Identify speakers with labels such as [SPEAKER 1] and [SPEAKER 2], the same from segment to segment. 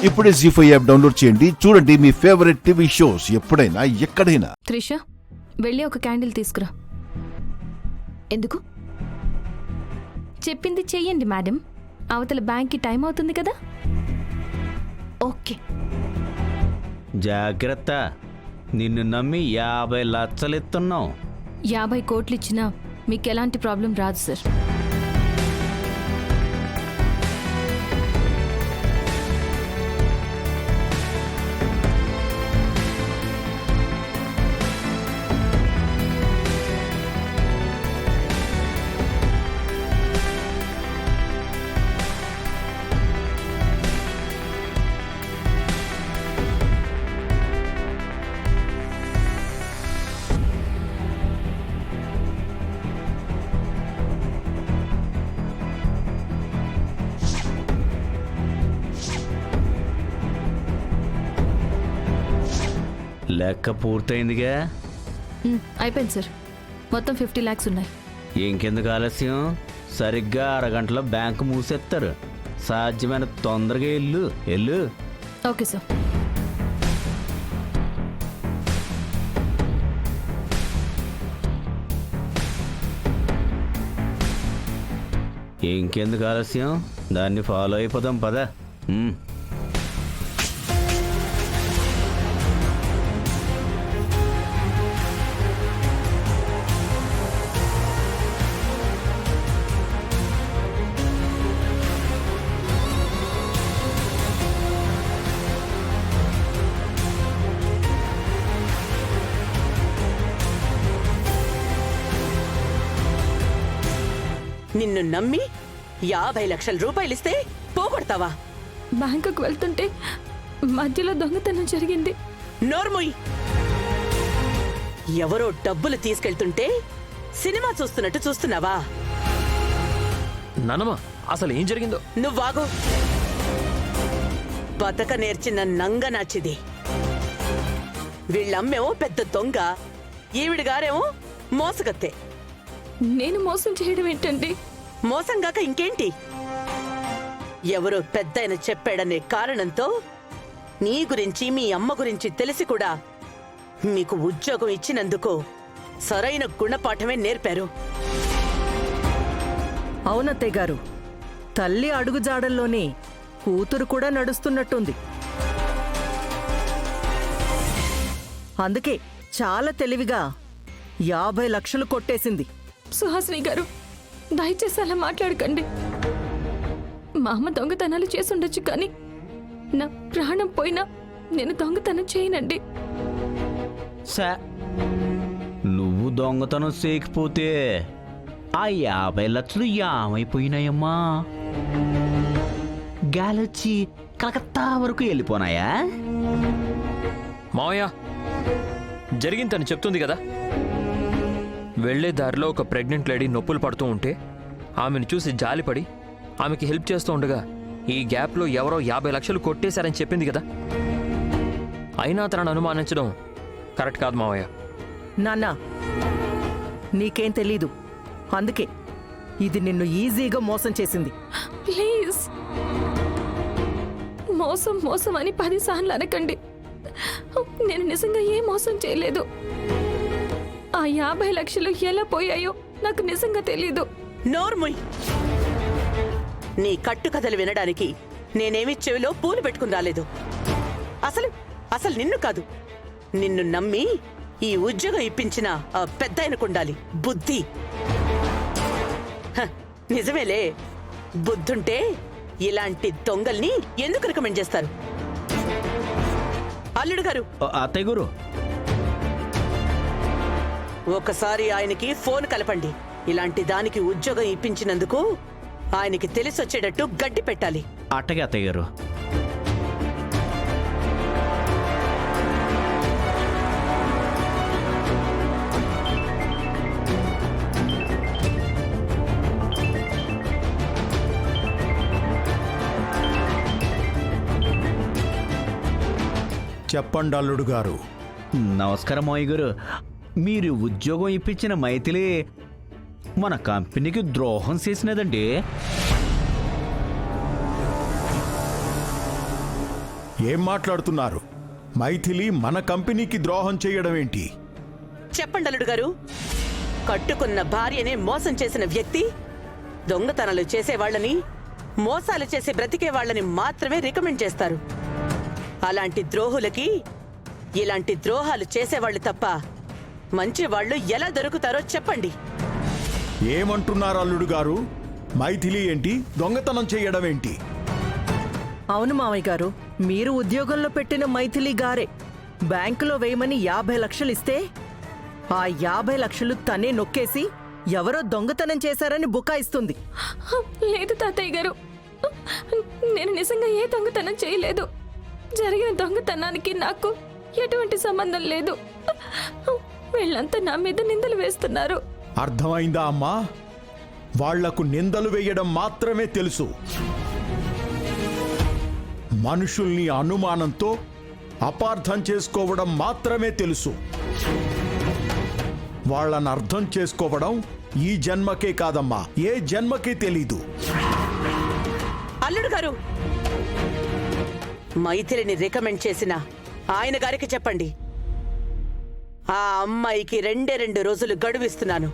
[SPEAKER 1] ఇప్పుడే జీ5 app download చేయండి. చూడండి మీ ఫేవరెట్ టీవీ షోస్ ఎప్పుడైనా ఎక్కడైనా.
[SPEAKER 2] త్రిష, వెళ్ళి ఒక క్యాండిల్ తీసుకురా. ఎందుకు? చెప్పింది చెయ్యండి మేడం. అవతల బ్యాంక్కి టైం అవుతుంది కదా. ఓకే.
[SPEAKER 3] జాగ్రత్త, నిన్ను నమ్మి 50 లక్షలు ఇస్తున్నావు.
[SPEAKER 2] 50 కోట్లు ఇచ్చినా మీకు ఎలాంటి ప్రాబ్లం రాదు సార్.
[SPEAKER 3] లెక్క పూర్తయిందిగా.
[SPEAKER 2] అయిపోయింది సార్. మొత్తం 50 lakhs ఉన్నాయి.
[SPEAKER 3] ఇంకెందుకు ఆలస్యం? సరిగ్గా అరగంటలో బ్యాంకు మూసేస్తారు. సాధ్యమైన తొందరగా వెళ్ళు.
[SPEAKER 2] Okay sir.
[SPEAKER 3] ఇంకెందుకు ఆలస్యం? దాన్ని ఫాలో అయిపోదాం పద.
[SPEAKER 4] నిన్ను నమ్మి 50 లక్షల రూపాయలు ఇస్తే పోగొడతావా?
[SPEAKER 2] బ్యాంకుకు వెళ్తుంటే మధ్యలో దొంగతనం జరిగింది.
[SPEAKER 4] నోర్ముయ్! ఎవరో డబ్బులు తీసుకెళ్తుంటే సినిమా చూస్తున్నట్టు చూస్తున్నావా?
[SPEAKER 5] నానమ్మ, అసలు ఏం జరిగిందో
[SPEAKER 4] నువ్వాగు. బతక నేర్చిన నంగనాచిది. వీళ్ళమ్మేమో పెద్ద దొంగ, ఈవిడిగారేమో మోసగత్తే.
[SPEAKER 2] నేను మోసం చేయడం ఏంటండి?
[SPEAKER 4] మోసంగాక ఇంకేంటి? ఎవరో పెద్దయిన చెప్పాడనే కారణంతో నీ గురించి మీ అమ్మ గురించి తెలిసి కూడా మీకు ఉద్యోగం ఇచ్చినందుకు సరైన గుణపాఠమే నేర్పారు.
[SPEAKER 6] అవునత్తయ్య గారు, తల్లి అడుగుజాడల్లోనే కూతురు కూడా నడుస్తున్నట్టుంది. అందుకే చాలా తెలివిగా 50 లక్షలు కొట్టేసింది.
[SPEAKER 2] సుహాసిని గారు, దయచేసి అలా మాట్లాడకండి. మా అమ్మ దొంగతనాలు చేసుండొచ్చు, కానీ నా ప్రాణం పోయినా నేను దొంగతనం చేయనండి.
[SPEAKER 3] నువ్వు దొంగతనం చేయకపోతే ఆ 50 లక్షలు ఏమైపోయినాయమ్మా? గాలొచ్చి కలకత్తా వరకు వెళ్ళిపోనాయా?
[SPEAKER 5] మావయ్య, జరిగిందని చెప్తుంది కదా. వెళ్లే దారిలో ఒక ప్రెగ్నెంట్ లేడీ నొప్పులు పడుతూ ఉంటే ఆమెను చూసి జాలిపడి ఆమెకి హెల్ప్ చేస్తూ ఉండగా ఈ గ్యాప్లో ఎవరో 50 లక్షలు కొట్టేశారని చెప్పింది కదా. అయినా తనను అనుమానించడం కరెక్ట్ కాదు మావయ్య.
[SPEAKER 6] నాన్నా, నీకేం తెలీదు. అందుకే ఇది నిన్ను ఈజీగా మోసం చేసింది.
[SPEAKER 2] ప్లీజ్, మోసం మోసం అని 10 సార్లు అనకండి. నేను నిజంగా ఏ మోసం చేయలేదు. ఆ 50 లక్షలు ఎలా పోయాయో నాకు నిజంగా తెలీదు.
[SPEAKER 4] నోర్ముయ్! నీ కట్టుకథలు వినడానికి నేనేమి చెవిలో పూలు పెట్టుకుని రాలేదు. అసలు నిన్ను కాదు, నిన్ను నమ్మి ఈ ఉద్యోగం ఇప్పించిన ఆ పెద్దాయనకుండాలి బుద్ధి. నిజమేలే, బుద్ధుంటే ఇలాంటి దొంగల్ని ఎందుకు రికమెండ్ చేస్తారు? అల్లుడు గారు,
[SPEAKER 3] అత్తయ్య గారు,
[SPEAKER 4] ఒకసారి ఆయనకి ఫోన్ కలపండి. ఇలాంటి దానికి ఉద్యోగం ఇప్పించినందుకు ఆయనకి తెలిసొచ్చేటట్టు గడ్డి పెట్టాలి.
[SPEAKER 3] అట్టగే అత్తయ్య గారు.
[SPEAKER 1] చెప్పండి అల్లుడు గారు.
[SPEAKER 3] నమస్కారం మావయ్య గారు. మీరు ఉద్యోగం ఇప్పించిన మైథిలి మన కంపెనీకి ద్రోహం చేసినదండి.
[SPEAKER 7] ఏం మాట్లాడుతున్నారు? మైథిలి మన కంపెనీకి ద్రోహం చేయడం ఏంటి?
[SPEAKER 4] చెప్పండి అల్లుడు గారు. కట్టుకున్న భార్యనే మోసం చేసిన వ్యక్తి దొంగతనాలు చేసేవాళ్ళని, మోసాలు చేసి బ్రతికే వాళ్ళని మాత్రమే రికమెండ్ చేస్తారు. అలాంటి ద్రోహులకి ఇలాంటి ద్రోహాలు చేసేవాళ్ళు తప్ప మంచి వాళ్ళు ఎలా దొరుకుతారో చెప్పండి.
[SPEAKER 7] ఏమంటున్నారు అల్లుడు గారు? మైథిలి ఏంటి, దొంగతనం చేయడం ఏంటి?
[SPEAKER 6] అవును మామయ్య గారు, మీరు ఉద్యోగంలో పెట్టిన మైథిలి గారే బ్యాంకులో వేయమని 50 లక్షలు ఇస్తే ఆ 50 లక్షలు తనే నొక్కేసి ఎవరో దొంగతనం చేశారని బుకాయిస్తుంది.
[SPEAKER 2] లేదు తాతయ్య గారు, నేను నిజంగా ఏ దొంగతనం చేయలేదు. జరిగిన దొంగతనానికి నాకు ఎటువంటి సంబంధం లేదు. వీళ్ళంతా నా మీద నిందలు వేస్తున్నారు.
[SPEAKER 7] అర్థమైందా అమ్మా? వాళ్లకు నిందలు వేయడం మాత్రమే తెలుసు. మనుషుల్ని అనుమానంతో అపార్థం చేసుకోవడం మాత్రమే తెలుసు. వాళ్ళని అర్థం చేసుకోవడం ఈ జన్మకే కాదమ్మా, ఏ జన్మకే తెలీదు.
[SPEAKER 4] అల్లుడు గారు, మైథిలిని రికమెండ్ చేసిన ఆయన గారికి చెప్పండి, ఆ అమ్మాయికి 2 రోజులు గడువిస్తున్నాను.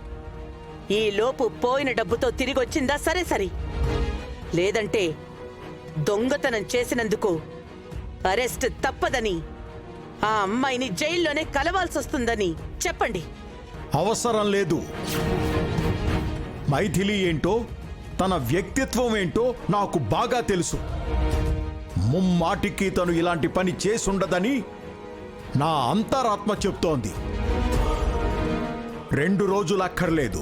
[SPEAKER 4] ఈ లోపు పోయిన డబ్బుతో తిరిగొచ్చిందా సరే సరి, లేదంటే దొంగతనం చేసినందుకు అరెస్ట్ తప్పదని, ఆ అమ్మాయిని జైల్లోనే కలవాల్సొస్తుందని చెప్పండి.
[SPEAKER 7] అవసరం లేదు. మైథిలి ఏంటో, తన వ్యక్తిత్వం ఏంటో నాకు బాగా తెలుసు. ముమ్మాటికి తను ఇలాంటి పని చేసుండదని నా అంతరాత్మ చెప్తోంది. 2 రోజులు అక్కర్లేదు,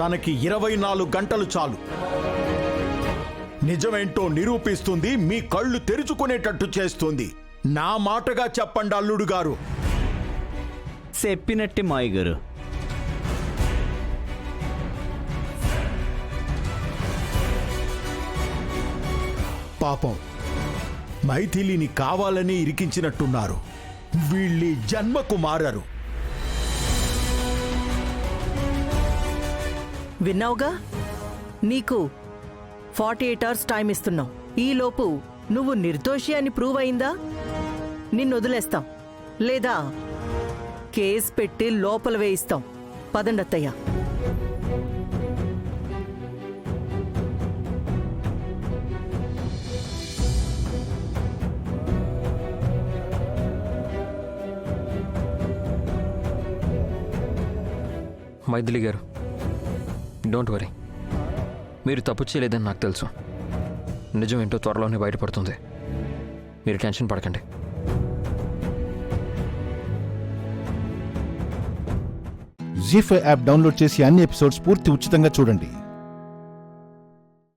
[SPEAKER 7] తనకి 24 గంటలు చాలు. నిజమేంటో నిరూపిస్తుంది, మీ కళ్ళు తెరుచుకునేటట్టు చేస్తుంది. నా మాటగా చెప్పండి అల్లుడు గారు.
[SPEAKER 3] చెప్పినట్టే మావయ్య గారు.
[SPEAKER 7] పాపం మైథిలిని కావాలని ఇరికించినట్టున్నారు. వీళ్ళీ జన్మకు మారారు.
[SPEAKER 6] విన్నావుగా, నీకు 48 అవర్స్ టైం ఇస్తున్నాం. ఈలోపు నువ్వు నిర్దోషి అని ప్రూవ్ అయిందా నిన్ను వదిలేస్తాం, లేదా కేసు పెట్టి లోపల వేయిస్తాం. పదండి అత్తయ్య.
[SPEAKER 5] మైథిలి గారు, డోంట్ వరీ. మీరు తప్పు చేయలేదని నాకు తెలుసు. నిజం ఏంటో త్వరలోనే బయటపడుతుంది. మీరు టెన్షన్ పడకండి.
[SPEAKER 1] జీ5 యాప్ డౌన్లోడ్ చేసి అన్ని ఎపిసోడ్స్ పూర్తి ఉచితంగా చూడండి.